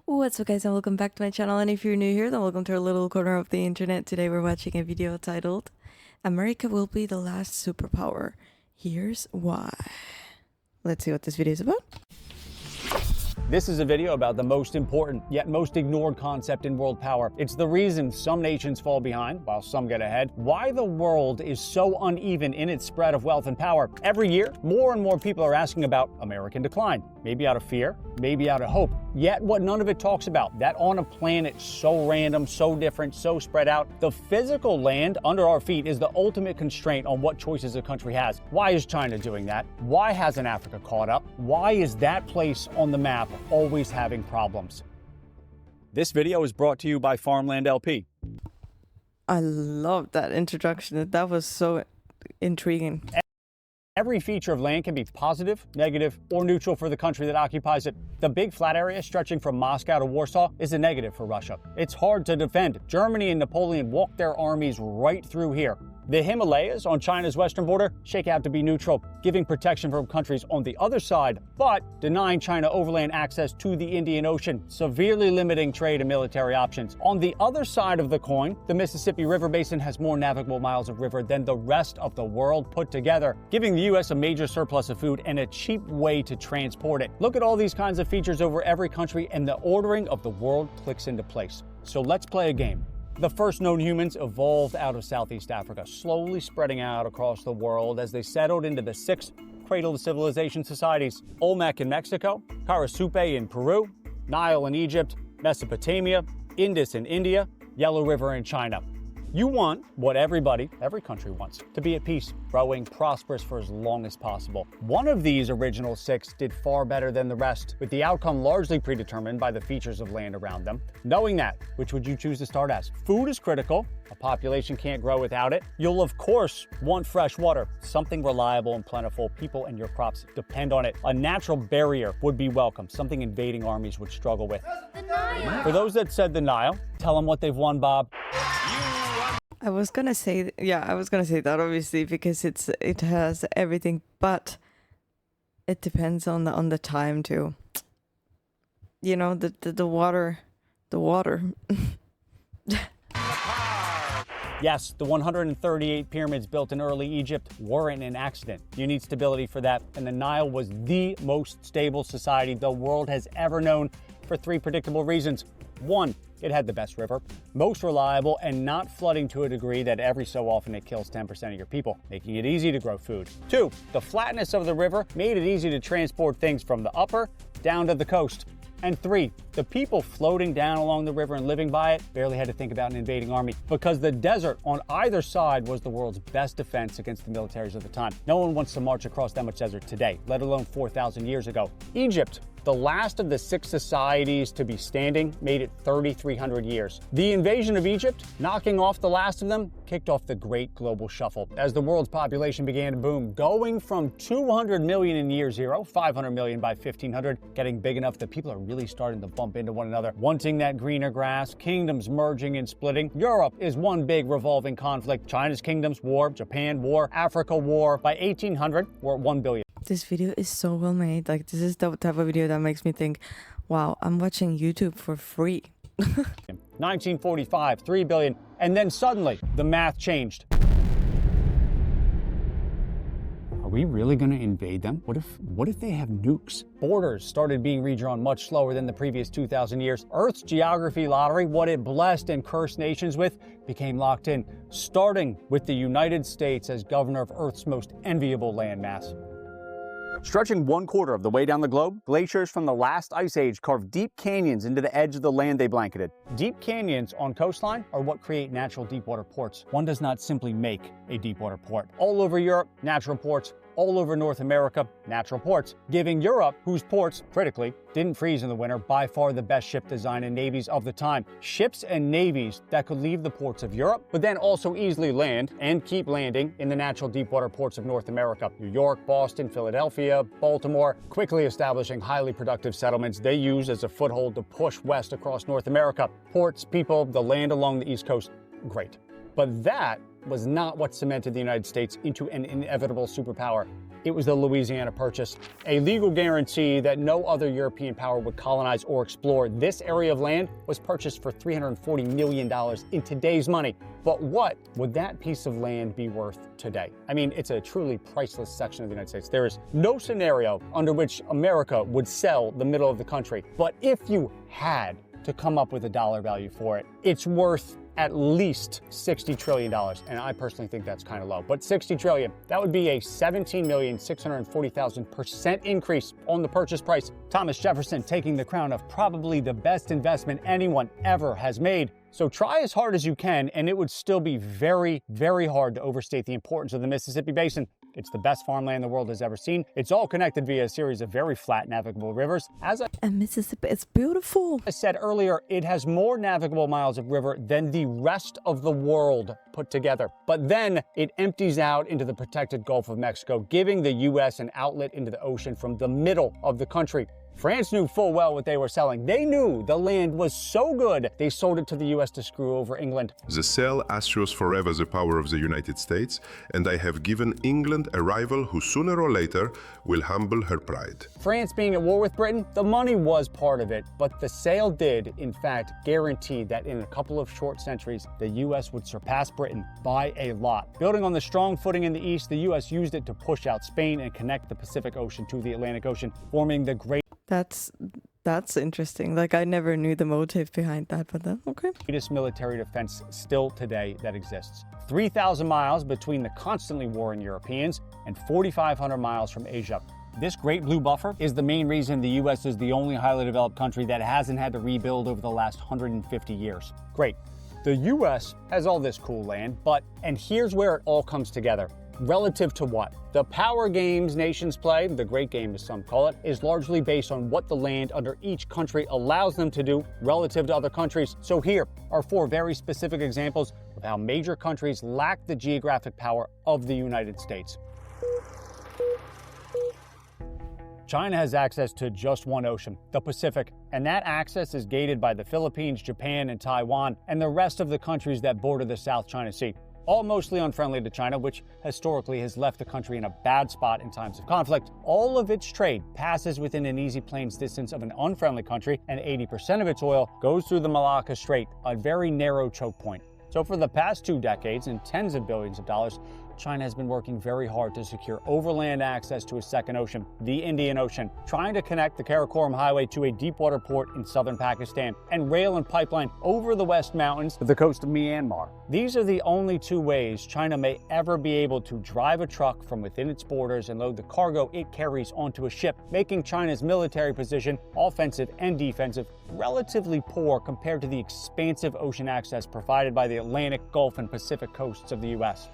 What's up guys, and welcome back to my channel, and if you're new here then welcome to our little corner of the internet. Today we're watching a video titled America Will Be the Last Superpower. Here's why. Let's see what this video is about. This is a video about the most important, yet most ignored concept in world power. It's the reason some nations fall behind, while some get ahead. Why the world is so uneven in its spread of wealth and power. Every year, more and more people are asking about American decline. Maybe out of fear, maybe out of hope. Yet what none of it talks about, that on a planet so random, so different, so spread out, the physical land under our feet is the ultimate constraint on what choices a country has. Why is China doing that? Why hasn't Africa caught up? Why is that place on the map always having problems? This video is brought to you by Farmland LP. I love that introduction. That was so intriguing. Every feature of land can be positive, negative, or neutral for the country that occupies it. The big flat area stretching from Moscow to Warsaw is a negative for Russia. It's hard to defend. Germany and Napoleon walked their armies right through here. The Himalayas on China's western border shake out to be neutral, giving protection from countries on the other side, but denying China overland access to the Indian Ocean, severely limiting trade and military options. On the other side of the coin, the Mississippi River Basin has more navigable miles of river than the rest of the world put together, giving the U.S. a major surplus of food and a cheap way to transport it. Look at all these kinds of features over every country, and the ordering of the world clicks into place. So let's play a game. The first known humans evolved out of Southeast Africa, slowly spreading out across the world as they settled into the 6 cradle of civilization societies: Olmec in Mexico, Karasupe in Peru, Nile in Egypt, Mesopotamia, Indus in India, Yellow River in China. You want what every country wants: to be at peace, growing, prosperous for as long as possible. One of these original 6 did far better than the rest, with the outcome largely predetermined by the features of land around them. Knowing that, which would you choose to start as? Food is critical. A population can't grow without it. You'll of course want fresh water, something reliable and plentiful. People and your crops depend on it. A natural barrier would be welcome, something invading armies would struggle with. The Nile. For those that said the Nile, tell them what they've won, Bob. I was gonna say that obviously, because it has everything, but it depends on the time too. You know, the water. Yes, the 138 pyramids built in early Egypt weren't an accident. You need stability for that, and the Nile was the most stable society the world has ever known for 3 predictable reasons. 1, it had the best river, most reliable, and not flooding to a degree that every so often it kills 10% of your people, making it easy to grow food. 2, the flatness of the river made it easy to transport things from the upper down to the coast. And 3, the people floating down along the river and living by it barely had to think about an invading army, because the desert on either side was the world's best defense against the militaries of the time. No one wants to march across that much desert today, let alone 4,000 years ago. Egypt, the last of the 6 societies to be standing, made it 3,300 years. The invasion of Egypt, knocking off the last of them, kicked off the great global shuffle as the world's population began to boom, going from 200 million in year 0, 500 million by 1500, getting big enough that people are really starting to bump into one another, wanting that greener grass, kingdoms merging and splitting. Europe is one big revolving conflict. China's kingdoms war, Japan war, Africa war. By 1800, we're at 1 billion. This video is so well made. Like, this is the type of video that makes me think, wow, I'm watching YouTube for free. 1945, 3 billion, and then suddenly the math changed. Are we really going to invade them? What if they have nukes? Borders started being redrawn much slower than the previous 2,000 years. Earth's geography lottery, what it blessed and cursed nations with, became locked in, starting with the United States as governor of Earth's most enviable landmass. Stretching 1/4 of the way down the globe, glaciers from the last ice age carved deep canyons into the edge of the land they blanketed. Deep canyons on coastline are what create natural deepwater ports. One does not simply make a deepwater port. All over Europe, natural ports. All over North America, natural ports, giving Europe, whose ports, critically, didn't freeze in the winter, by far the best ship design and navies of the time. Ships and navies that could leave the ports of Europe, but then also easily land and keep landing in the natural deepwater ports of North America. New York, Boston, Philadelphia, Baltimore, quickly establishing highly productive settlements they use as a foothold to push west across North America. Ports, people, the land along the East Coast, great. But that was not what cemented the United States into an inevitable superpower. It was the Louisiana Purchase, a legal guarantee that no other European power would colonize or explore. This area of land was purchased for $340 million in today's money. But what would that piece of land be worth today? I mean, it's a truly priceless section of the United States. There is no scenario under which America would sell the middle of the country. But if you had to come up with a dollar value for it, it's worth at least $60 trillion. And I personally think that's kind of low, but 60 trillion, that would be a 17,640,000% increase on the purchase price. Thomas Jefferson taking the crown of probably the best investment anyone ever has made. So try as hard as you can, and it would still be very, very hard to overstate the importance of the Mississippi Basin. It's the best farmland the world has ever seen. It's all connected via a series of very flat navigable rivers. And Mississippi, it's beautiful. I said earlier, it has more navigable miles of river than the rest of the world put together. But then it empties out into the protected Gulf of Mexico, giving the U.S. an outlet into the ocean from the middle of the country. France knew full well what they were selling. They knew the land was so good, they sold it to the U.S. to screw over England. The sale assures forever the power of the United States, and I have given England a rival who sooner or later will humble her pride. France being at war with Britain, the money was part of it, but the sale did, in fact, guarantee that in a couple of short centuries, the U.S. would surpass Britain by a lot. Building on the strong footing in the east, the U.S. used it to push out Spain and connect the Pacific Ocean to the Atlantic Ocean, forming the That's interesting. Like, I never knew the motive behind that, but then, okay. Greatest military defense still today that exists. 3,000 miles between the constantly warring Europeans and 4,500 miles from Asia. This Great Blue Buffer is the main reason the U.S. is the only highly developed country that hasn't had to rebuild over the last 150 years. Great. The U.S. has all this cool land, and here's where it all comes together. Relative to what? The power games nations play, the great game as some call it, is largely based on what the land under each country allows them to do relative to other countries. So here are 4 very specific examples of how major countries lack the geographic power of the United States. China has access to just one ocean, the Pacific, and that access is gated by the Philippines, Japan, and Taiwan, and the rest of the countries that border the South China Sea. All mostly unfriendly to China, which historically has left the country in a bad spot in times of conflict. All of its trade passes within an easy plane's distance of an unfriendly country, and 80% of its oil goes through the Malacca Strait, a very narrow choke point. So for the past 2 decades and tens of billions of dollars, China has been working very hard to secure overland access to a second ocean, the Indian Ocean, trying to connect the Karakoram Highway to a deepwater port in southern Pakistan and rail and pipeline over the West Mountains to the coast of Myanmar. These are the only 2 ways China may ever be able to drive a truck from within its borders and load the cargo it carries onto a ship, making China's military position, offensive and defensive, relatively poor compared to the expansive ocean access provided by the Atlantic, Gulf, and Pacific coasts of the U.S.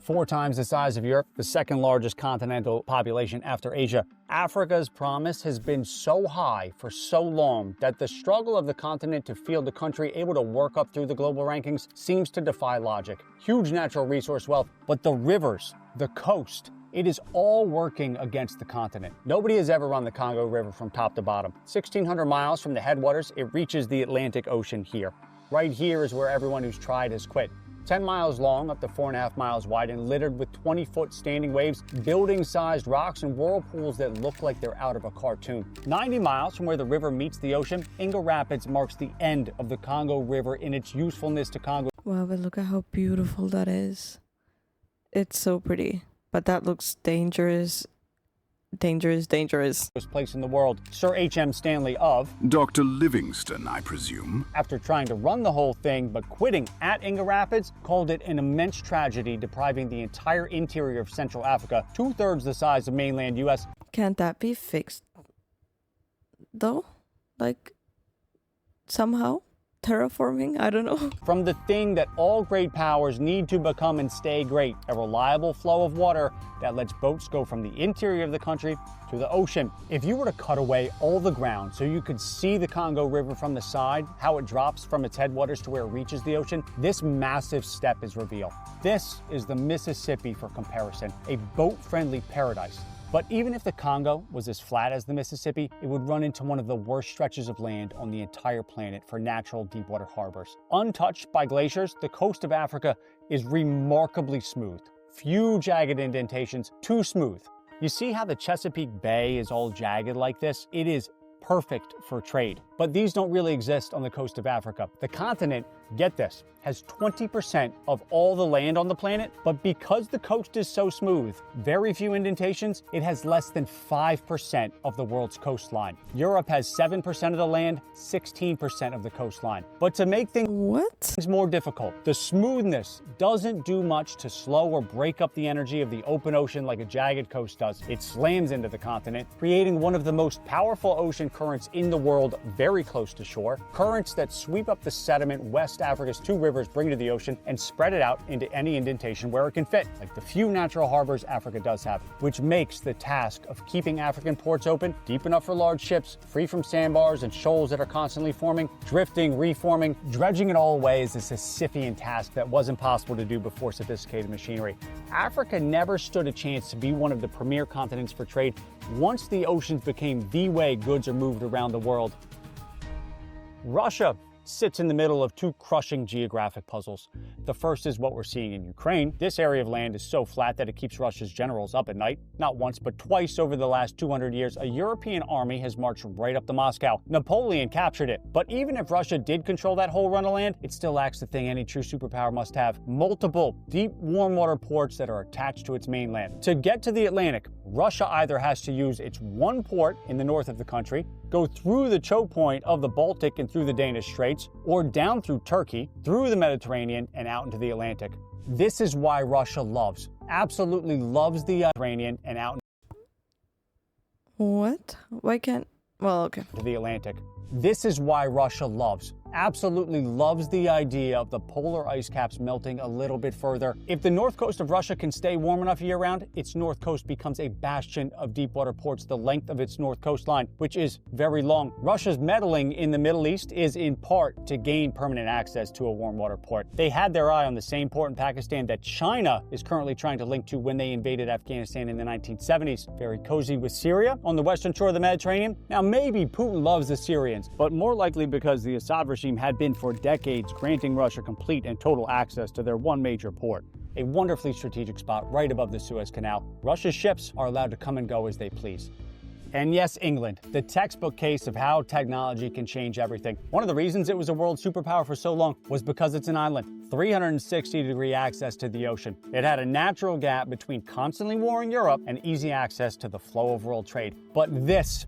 4 times the size of Europe, the second largest continental population after Asia. Africa's promise has been so high for so long that the struggle of the continent to field a country able to work up through the global rankings seems to defy logic. Huge natural resource wealth, but the rivers, the coast, it is all working against the continent. Nobody has ever run the Congo River from top to bottom. 1,600 miles from the headwaters, it reaches the Atlantic Ocean here. Right here is where everyone who's tried has quit. 10 miles long, up to 4.5 miles wide, and littered with 20-foot standing waves, building-sized rocks, and whirlpools that look like they're out of a cartoon. 90 miles from where the river meets the ocean, Inga Rapids marks the end of the Congo River in its usefulness to Congo. Wow, but look at how beautiful that is. It's so pretty, but that looks dangerous. Dangerous. Place in the world. Sir H.M. Stanley of Dr. Livingston, I presume. After trying to run the whole thing but quitting at Inga Rapids, called it an immense tragedy, depriving the entire interior of Central Africa, 2/3 the size of mainland U.S. Can't that be fixed, though? Like, somehow? Terraforming? I don't know. From the thing that all great powers need to become and stay great, a reliable flow of water that lets boats go from the interior of the country to the ocean. If you were to cut away all the ground so you could see the Congo River from the side, how it drops from its headwaters to where it reaches the ocean, this massive step is revealed. This is the Mississippi for comparison, a boat-friendly paradise. But even if the Congo was as flat as the Mississippi, it would run into one of the worst stretches of land on the entire planet for natural deepwater harbors. Untouched by glaciers, the coast of Africa is remarkably smooth. Few jagged indentations, too smooth. You see how the Chesapeake Bay is all jagged like this? It is perfect for trade. But these don't really exist on the coast of Africa. The continent, get this, has 20% of all the land on the planet, but because the coast is so smooth, very few indentations, it has less than 5% of the world's coastline. Europe has 7% of the land, 16% of the coastline. But to make things more difficult, the smoothness doesn't do much to slow or break up the energy of the open ocean like a jagged coast does. It slams into the continent, creating one of the most powerful ocean currents in the world very close to shore, currents that sweep up the sediment West Africa's two rivers bring to the ocean and spread it out into any indentation where it can fit, like the few natural harbors Africa does have, which makes the task of keeping African ports open, deep enough for large ships, free from sandbars and shoals that are constantly forming, drifting, reforming, dredging it all away is a Sisyphean task that wasn't possible to do before sophisticated machinery. Africa never stood a chance to be one of the premier continents for trade once the oceans became the way goods are moved around the world. Russia sits in the middle of two crushing geographic puzzles. The first is what we're seeing in Ukraine. This area of land is so flat that it keeps Russia's generals up at night. Not once, but twice over the last 200 years, a European army has marched right up to Moscow. Napoleon captured it. But even if Russia did control that whole run of land, it still lacks the thing any true superpower must have: multiple deep warm water ports that are attached to its mainland. To get to the Atlantic, Russia either has to use its one port in the north of the country, go through the choke point of the Baltic and through the Danish Straits, or down through Turkey, through the Mediterranean, and out into the Atlantic. This is why Russia absolutely loves the Mediterranean and out What? Why can't... Well, okay. to the Atlantic. This is why Russia absolutely loves the idea of the polar ice caps melting a little bit further. If the north coast of Russia can stay warm enough year-round, its north coast becomes a bastion of deep-water ports the length of its north coastline, which is very long. Russia's meddling in the Middle East is in part to gain permanent access to a warm-water port. They had their eye on the same port in Pakistan that China is currently trying to link to when they invaded Afghanistan in the 1970s. Very cozy with Syria on the western shore of the Mediterranean. Now, maybe Putin loves the Syrians, but more likely because the Assad regime had been for decades granting Russia complete and total access to their one major port. A wonderfully strategic spot right above the Suez Canal. Russia's ships are allowed to come and go as they please. And yes, England, the textbook case of how technology can change everything. One of the reasons it was a world superpower for so long was because it's an island, 360-degree access to the ocean. It had a natural gap between constantly warring Europe and easy access to the flow of world trade. But this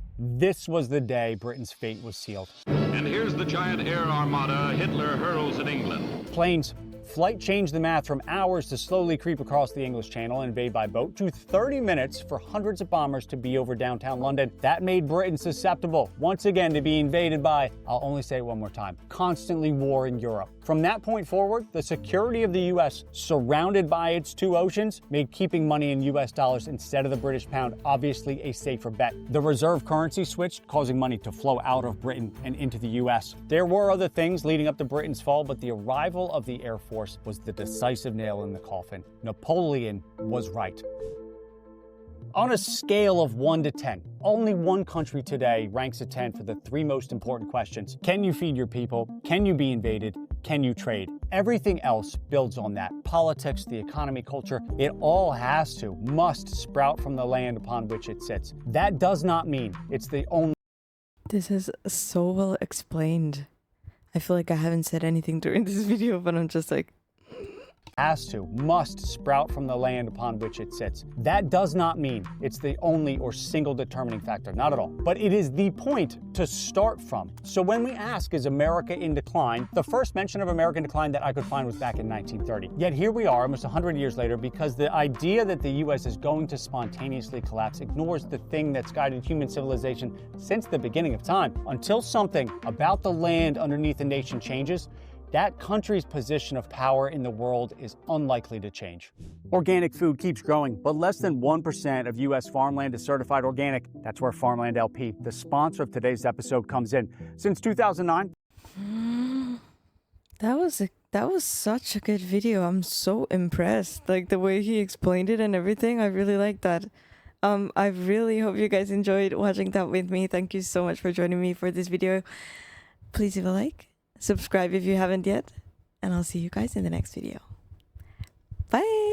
was the day Britain's fate was sealed. And here's the giant air armada Hitler hurls at England. Planes. Flight changed the math from hours to slowly creep across the English Channel and invade by boat to 30 minutes for hundreds of bombers to be over downtown London. That made Britain susceptible, once again, to be invaded by, I'll only say it one more time, constantly warring Europe. From that point forward, the security of the U.S., surrounded by its two oceans, made keeping money in U.S. dollars instead of the British pound obviously a safer bet. The reserve currency switched, causing money to flow out of Britain and into the U.S. There were other things leading up to Britain's fall, but the arrival of the Air Force was the decisive nail in the coffin. Napoleon was right. On a scale of 1 to 10, only one country today ranks a 10 for the three most important questions. Can you feed your people? Can you be invaded? Can you trade? Everything else builds on that. Politics, the economy, culture, it all must sprout from the land upon which it sits. That does not mean it's the only... This is so well explained. I feel like I haven't said anything during this video, but I'm just like... must sprout from the land upon which it sits. That does not mean it's the only or single determining factor, not at all. But it is the point to start from. So when we ask, is America in decline? The first mention of American decline that I could find was back in 1930. Yet here we are, almost 100 years later, because the idea that the US is going to spontaneously collapse ignores the thing that's guided human civilization since the beginning of time. Until something about the land underneath a nation changes, that country's position of power in the world is unlikely to change. Organic food keeps growing, but less than 1% of U.S. farmland is certified organic. That's where Farmland LP, the sponsor of today's episode, comes in. Since 2009... That was such a good video. I'm so impressed. Like the way he explained it and everything, I really like that. I really hope you guys enjoyed watching that with me. Thank you so much for joining me for this video. Please leave a like. Subscribe if you haven't yet, and I'll see you guys in the next video. Bye!